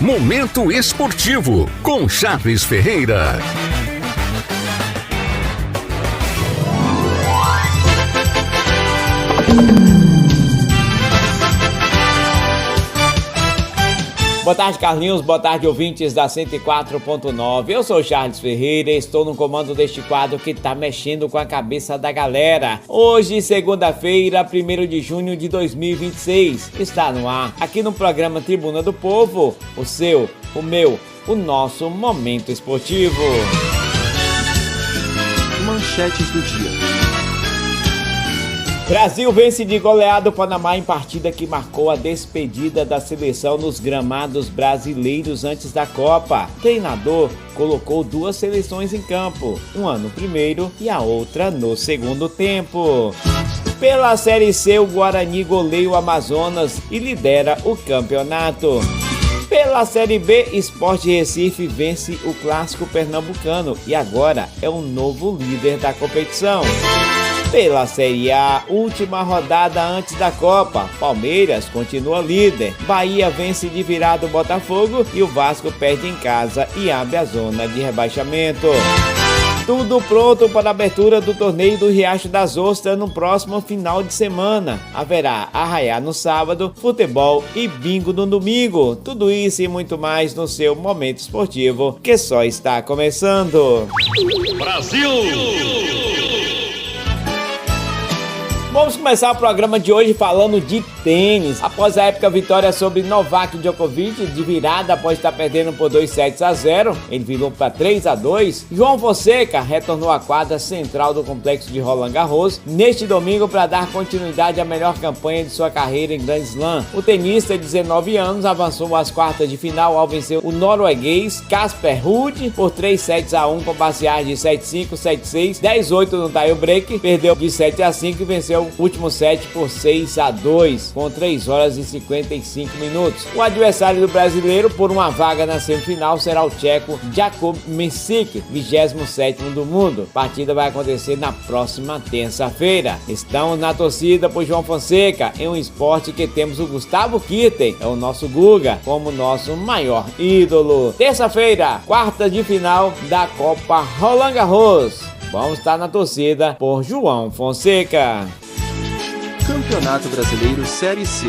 Momento Esportivo, com Charles Ferreira. Boa tarde, Carlinhos. Boa tarde, ouvintes da 104.9. Eu sou Charles Ferreira e estou no comando deste quadro que tá mexendo com a cabeça da galera. Hoje, segunda-feira, 1º de junho de 2026. Está no ar, aqui no programa Tribuna do Povo, o seu, o meu, o nosso Momento Esportivo. Manchetes do dia. Brasil vence de goleada o Panamá em partida que marcou a despedida da seleção nos gramados brasileiros antes da Copa. Treinador colocou duas seleções em campo, uma no primeiro e a outra no segundo tempo. Pela Série C, o Guarani goleia o Amazonas e lidera o campeonato. Pela Série B, Sport Recife vence o Clássico Pernambucano e agora é o novo líder da competição. Pela Série A, última rodada antes da Copa, Palmeiras continua líder, Bahia vence de virada o Botafogo e o Vasco perde em casa e abre a zona de rebaixamento. Tudo pronto para a abertura do torneio do Riacho das Ostras no próximo final de semana. Haverá arraiá no sábado, futebol e bingo no domingo. Tudo isso e muito mais no seu Momento Esportivo, que só está começando. Brasil! Vamos começar o programa de hoje falando de tênis. Após a épica vitória sobre Novak Djokovic, de virada após estar perdendo por 2-0, ele virou para 3-2. João Fonseca retornou à quadra central do complexo de Roland Garros neste domingo para dar continuidade à melhor campanha de sua carreira em Grand Slam. O tenista de 19 anos avançou às quartas de final ao vencer o norueguês Casper Ruud por 3-1 com parciais de 7-5, 7-6, 10-8 no tie break, perdeu de 7-5 e venceu o último set por 6-2, com 3 horas e 55 minutos. O adversário do brasileiro por uma vaga na semifinal será o tcheco Jakub Mesic, 27º do mundo. A partida vai acontecer na próxima terça-feira. Estamos na torcida por João Fonseca, em um esporte que temos o Gustavo Kirten, é o nosso Guga, como nosso maior ídolo. Terça-feira, quarta de final da Copa Roland Garros. Vamos estar na torcida por João Fonseca. Campeonato Brasileiro Série C.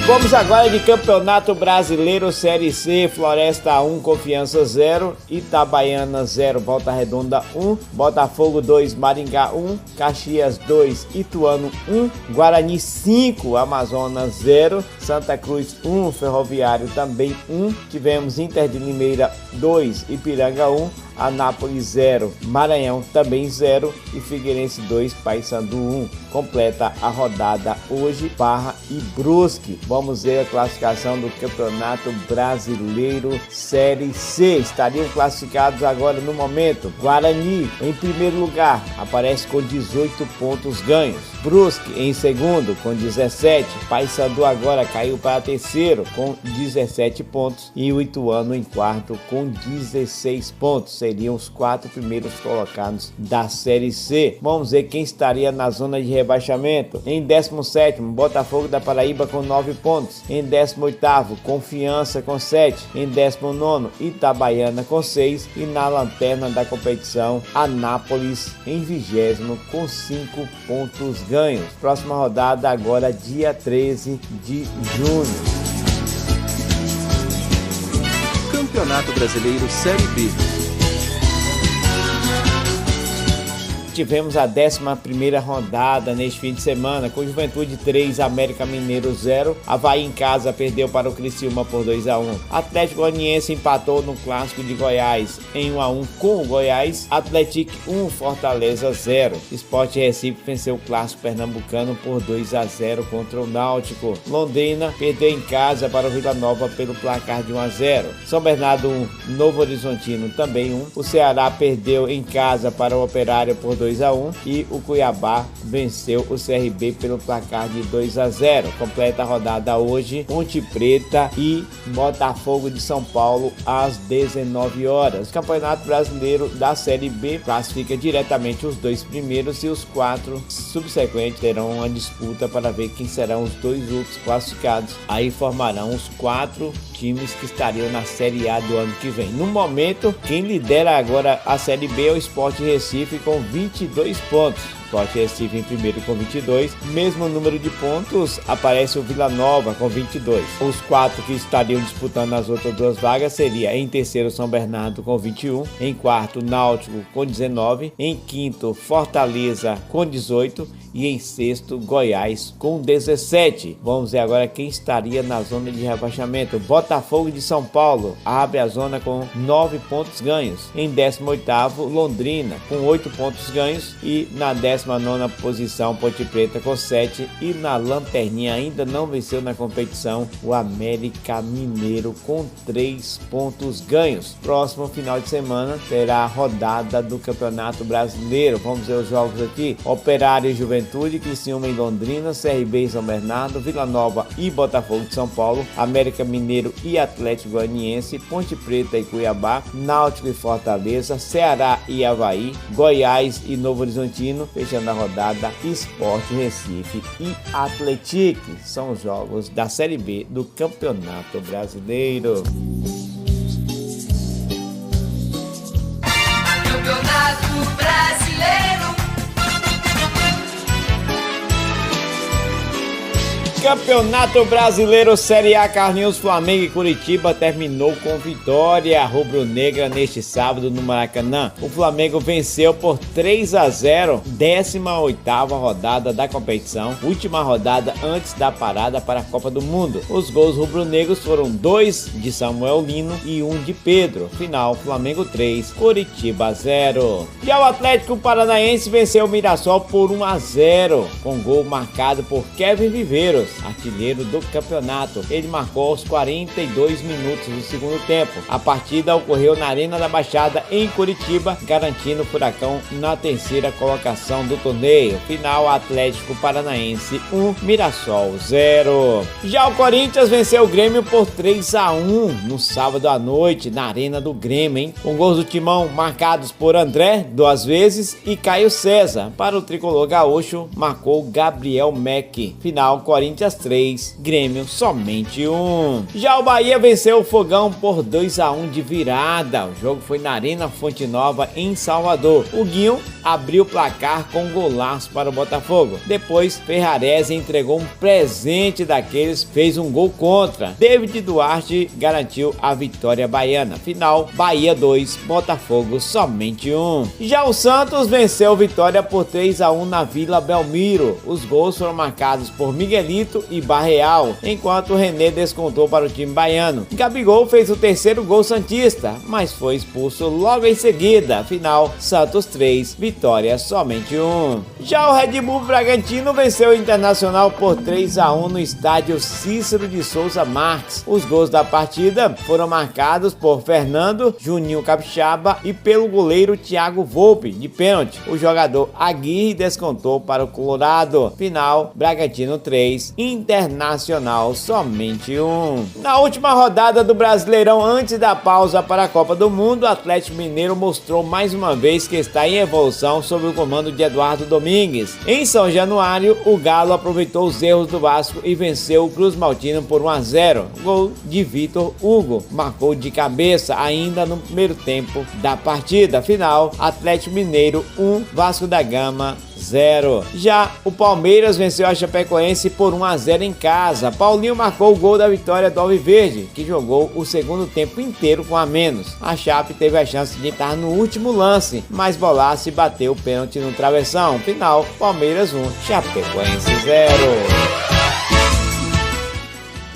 Vamos agora de Campeonato Brasileiro Série C, Floresta 1, Confiança 0, Itabaiana 0, Volta Redonda 1, Botafogo 2, Maringá 1, Caxias 2, Ituano 1, Guarani 5, Amazonas 0, Santa Cruz 1, Ferroviário também 1, tivemos Inter de Limeira 2, Ipiranga 1, Anápolis 0, Maranhão também 0 e Figueirense 2, Paysandu 1. Completa a rodada hoje, Barra e Brusque. Vamos ver a classificação do Campeonato Brasileiro Série C. Estariam classificados agora no momento. Guarani em primeiro lugar, aparece com 18 pontos ganhos. Brusque em segundo com 17. Paysandu agora caiu para terceiro com 17 pontos e o Ituano em quarto com 16 pontos. Seriam os 4 primeiros colocados da Série C. Vamos ver quem estaria na zona de rebaixamento. Em 17º, Botafogo da Paraíba com 9 pontos. Em 18º, Confiança com 7. Em 19º, Itabaiana com 6. E na lanterna da competição, Anápolis em 20º com 5 pontos ganhos. Próxima rodada agora dia 13 de junho. Campeonato Brasileiro Série B. Tivemos a 11ª rodada neste fim de semana, com Juventude 3, América Mineiro 0, Avaí em casa perdeu para o Criciúma por 2-1, Atlético Goianiense empatou no Clássico de Goiás em 1-1 com o Goiás, Atlético 1, Fortaleza 0, Sport Recife venceu o Clássico Pernambucano por 2-0 contra o Náutico, Londrina perdeu em casa para o Vila Nova pelo placar de 1-0, São Bernardo 1, Novo Horizontino também 1, o Ceará perdeu em casa para o Operário por 2-1 2-1 e o Cuiabá venceu o CRB pelo placar de 2-0. Completa a rodada hoje, Ponte Preta e Botafogo de São Paulo às 19 horas. O Campeonato Brasileiro da Série B classifica diretamente os 2 primeiros e os 4 subsequentes terão uma disputa para ver quem serão os 2 últimos classificados. Aí formarão os 4 times que estariam na Série A do ano que vem. No momento, quem lidera agora a Série B é o Sport Recife com 22 pontos. Sport Recife em primeiro com 22, mesmo número de pontos aparece o Vila Nova com 22. Os 4 que estariam disputando as outras 2 vagas seria em terceiro São Bernardo com 21, em quarto Náutico com 19, em quinto Fortaleza com 18 e em sexto Goiás com 17. Vamos ver agora quem estaria na zona de rebaixamento. Botafogo de São Paulo abre a zona com 9 pontos ganhos. Em 18º Londrina com 8 pontos ganhos e na 19ª posição Ponte Preta com 7 e na lanterninha ainda não venceu na competição o América Mineiro com 3 pontos ganhos. Próximo final de semana terá a rodada do Campeonato Brasileiro. Vamos ver os jogos aqui. Operário e Juventude, Criciúma e Londrina, CRB e São Bernardo, Vila Nova e Botafogo de São Paulo, América Mineiro e Atlético Goianiense, Ponte Preta e Cuiabá, Náutico e Fortaleza, Ceará e Avaí, Goiás e Novo Horizontino, fechando a rodada Sport Recife e Atlético. São os jogos da Série B do Campeonato Brasileiro. Campeonato Brasileiro. Campeonato Brasileiro Série A, Carlinhos, Flamengo e Curitiba terminou com vitória rubro-negra neste sábado no Maracanã. O Flamengo venceu por 3-0, 18ª rodada da competição, última rodada antes da parada para a Copa do Mundo. Os gols rubro-negros foram 2 de Samuel Lino e 1 de Pedro. Final, Flamengo 3, Curitiba 0. Já o Atlético Paranaense venceu o Mirassol por 1-0, com gol marcado por Kevin Viveiros, artilheiro do campeonato. Ele marcou aos 42 minutos do segundo tempo. A partida ocorreu na Arena da Baixada, em Curitiba, garantindo o Furacão na terceira colocação do torneio. Final, Atlético Paranaense 1, Mirassol 0. Já o Corinthians venceu o Grêmio por 3-1 no sábado à noite, na Arena do Grêmio, hein? Com gols do Timão marcados por André 2 vezes e Caio César. Para o tricolor gaúcho, marcou Gabriel Mack. Final, Corinthians 3, Grêmio somente 1. Já o Bahia venceu o Fogão por 2-1 de virada. O jogo foi na Arena Fonte Nova, em Salvador. O Guinho abriu o placar com golaço para o Botafogo. Depois, Ferrarese entregou um presente daqueles, fez um gol contra. David Duarte garantiu a vitória baiana. Final, Bahia 2, Botafogo somente 1. Já o Santos venceu Vitória por 3-1 na Vila Belmiro. Os gols foram marcados por Miguelito e Barreal, enquanto René descontou para o time baiano. Gabigol fez o terceiro gol santista, mas foi expulso logo em seguida. Final, Santos 3, Vitória somente 1. Já o Red Bull Bragantino venceu o Internacional por 3-1 no estádio Cícero de Souza Marques. Os gols da partida foram marcados por Fernando, Juninho Capixaba e pelo goleiro Thiago Volpe, de pênalti. O jogador Aguirre descontou para o Colorado. Final, Bragantino 3, Internacional somente 1. Na última rodada do Brasileirão, antes da pausa para a Copa do Mundo, o Atlético Mineiro mostrou mais uma vez que está em evolução sob o comando de Eduardo Domingues. Em São Januário, o Galo aproveitou os erros do Vasco e venceu o Cruz Maltino por 1-0. Gol de Vitor Hugo, marcou de cabeça ainda no primeiro tempo da partida. Final, Atlético Mineiro 1, Vasco da Gama 0. Já o Palmeiras venceu a Chapecoense por 1-0 em casa. Paulinho marcou o gol da vitória do Alviverde, que jogou o segundo tempo inteiro com a menos. A Chape teve a chance de estar no último lance, mas Bolassi bateu o pênalti no travessão. Final, Palmeiras 1, Chapecoense 0.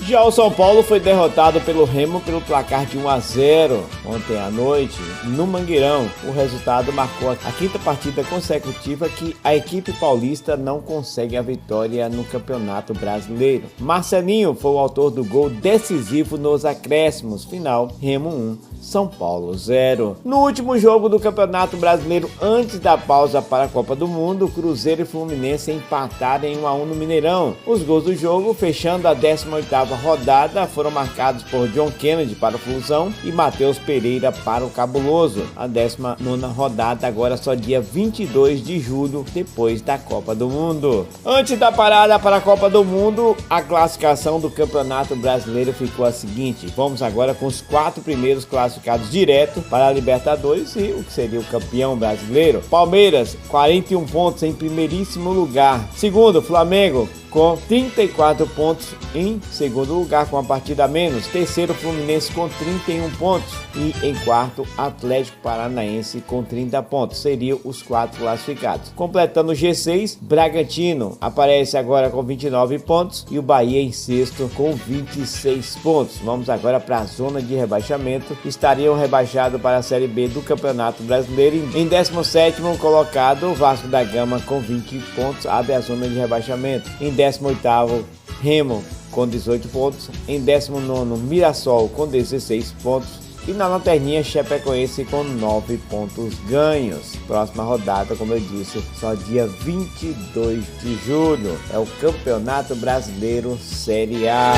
Já o São Paulo foi derrotado pelo Remo pelo placar de 1-0 ontem à noite no Mangueirão. O resultado marcou a quinta partida consecutiva que a equipe paulista não consegue a vitória no Campeonato Brasileiro. Marcelinho foi o autor do gol decisivo nos acréscimos. Final, Remo 1, São Paulo 0. No último jogo do Campeonato Brasileiro antes da pausa para a Copa do Mundo, Cruzeiro e Fluminense empataram em 1-1 no Mineirão. Os gols do jogo, fechando a 18ª rodada, foram marcados por John Kennedy para o Flusão e Matheus Pereira para o Cabuloso. A 19ª rodada agora só dia 22 de julho, depois da Copa do Mundo. Antes da parada para a Copa do Mundo, a classificação do Campeonato Brasileiro ficou a seguinte. Vamos agora com os 4 primeiros classificados direto para a Libertadores e o que seria o campeão brasileiro. Palmeiras, 41 pontos em primeiríssimo lugar. Segundo, Flamengo, com 34 pontos em segundo lugar, com a partida a menos. Terceiro, Fluminense com 31 pontos. E em quarto, Atlético Paranaense com 30 pontos. Seriam os 4 classificados. Completando o G6, Bragantino aparece agora com 29 pontos. E o Bahia em sexto com 26 pontos. Vamos agora para a zona de rebaixamento. Estariam rebaixados para a Série B do Campeonato Brasileiro. Em 17º colocado, o Vasco da Gama com 20 pontos. Abre a zona de rebaixamento. Em 18º, Remo com 18 pontos. Em 19º, Mirassol com 16 pontos. E na lanterninha, Chapecoense com 9 pontos ganhos. Próxima rodada, como eu disse, só dia 22 de julho. É o Campeonato Brasileiro Série A.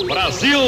Brasil!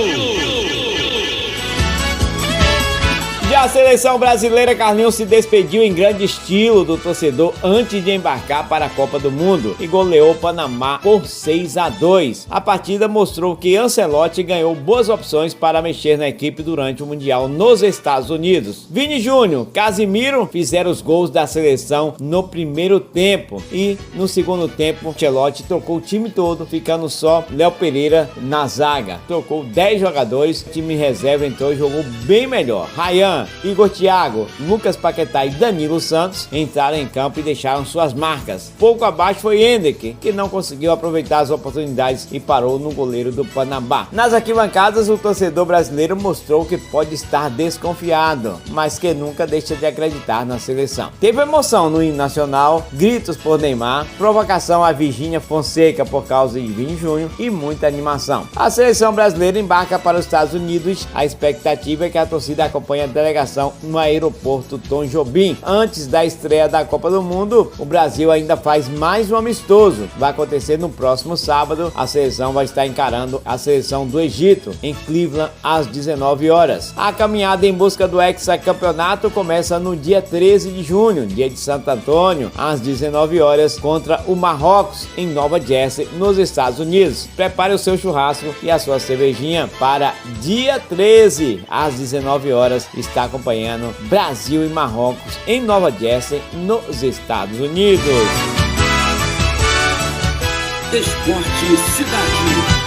Já a seleção brasileira, Carlinhos se despediu em grande estilo do torcedor antes de embarcar para a Copa do Mundo e goleou o Panamá por 6-2. A partida mostrou que Ancelotti ganhou boas opções para mexer na equipe durante o Mundial nos Estados Unidos. Vini Júnior, Casimiro fizeram os gols da seleção no primeiro tempo e no segundo tempo Ancelotti trocou o time todo, ficando só Léo Pereira na zaga. Trocou 10 jogadores, o time reserva entrou e jogou bem melhor. Ryan, Igor Thiago, Lucas Paquetá e Danilo Santos entraram em campo e deixaram suas marcas. Pouco abaixo foi Hendrick, que não conseguiu aproveitar as oportunidades e parou no goleiro do Panamá. Nas arquibancadas, o torcedor brasileiro mostrou que pode estar desconfiado, mas que nunca deixa de acreditar na seleção. Teve emoção no hino nacional, gritos por Neymar, provocação a Virgínia Fonseca por causa de Vini Júnior e muita animação. A seleção brasileira embarca para os Estados Unidos. A expectativa é que a torcida acompanhe a delegação no aeroporto Tom Jobim. Antes da estreia da Copa do Mundo, o Brasil ainda faz mais um amistoso. Vai acontecer no próximo sábado. A seleção vai estar encarando a seleção do Egito em Cleveland às 19 horas. A caminhada em busca do hexacampeonato começa no dia 13 de junho, dia de Santo Antônio, às 19 horas contra o Marrocos em Nova Jersey, nos Estados Unidos. Prepare o seu churrasco e a sua cervejinha para dia 13 às 19 horas. Está acompanhando Brasil e Marrocos em Nova Jersey, nos Estados Unidos. Esporte Cidade.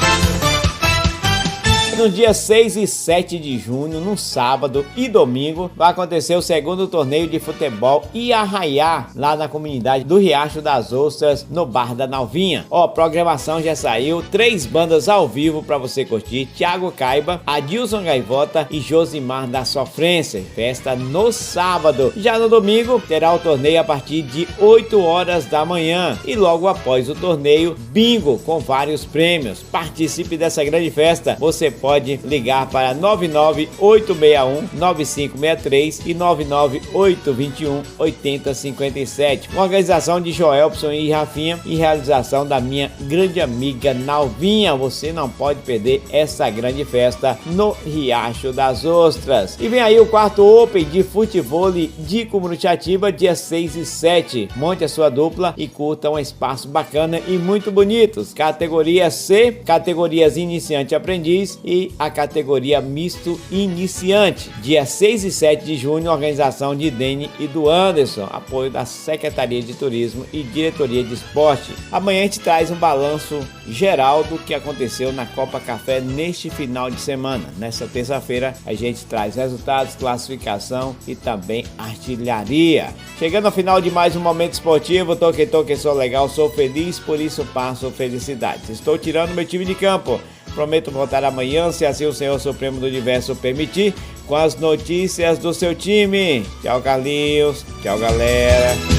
No dia 6 e 7 de junho, no sábado e domingo, vai acontecer o segundo torneio de futebol Iarraiá, lá na comunidade do Riacho das Ostras, no Bar da Nalvinha. Ó, a programação já saiu, 3 bandas ao vivo para você curtir: Thiago Caiba, Adilson Gaivota e Josimar da Sofrência. Festa no sábado. Já no domingo, terá o torneio a partir de 8 horas da manhã. E logo após o torneio, bingo com vários prêmios. Participe dessa grande festa. Você pode ligar para 99861-9563 e 99821-8057. Uma organização de Joelpson e Rafinha e realização da minha grande amiga Nalvinha. Você não pode perder essa grande festa no Riacho das Ostras. E vem aí o quarto Open de futebol de Cumurutiatiba, dia 6 e 7. Monte a sua dupla e curta um espaço bacana e muito bonitos. Categoria C, categorias iniciante aprendiz e e a categoria misto iniciante. Dia 6 e 7 de junho, organização de Dene e do Anderson, apoio da Secretaria de Turismo e Diretoria de Esporte. Amanhã a gente traz um balanço geral do que aconteceu na Copa Café neste final de semana. Nessa terça-feira a gente traz resultados, classificação e também artilharia. Chegando ao final de mais um Momento Esportivo, toque, sou legal, sou feliz, por isso passo felicidades. Estou tirando meu time de campo. Prometo voltar amanhã, se assim o Senhor Supremo do Universo permitir, com as notícias do seu time. Tchau, Carlinhos. Tchau, galera.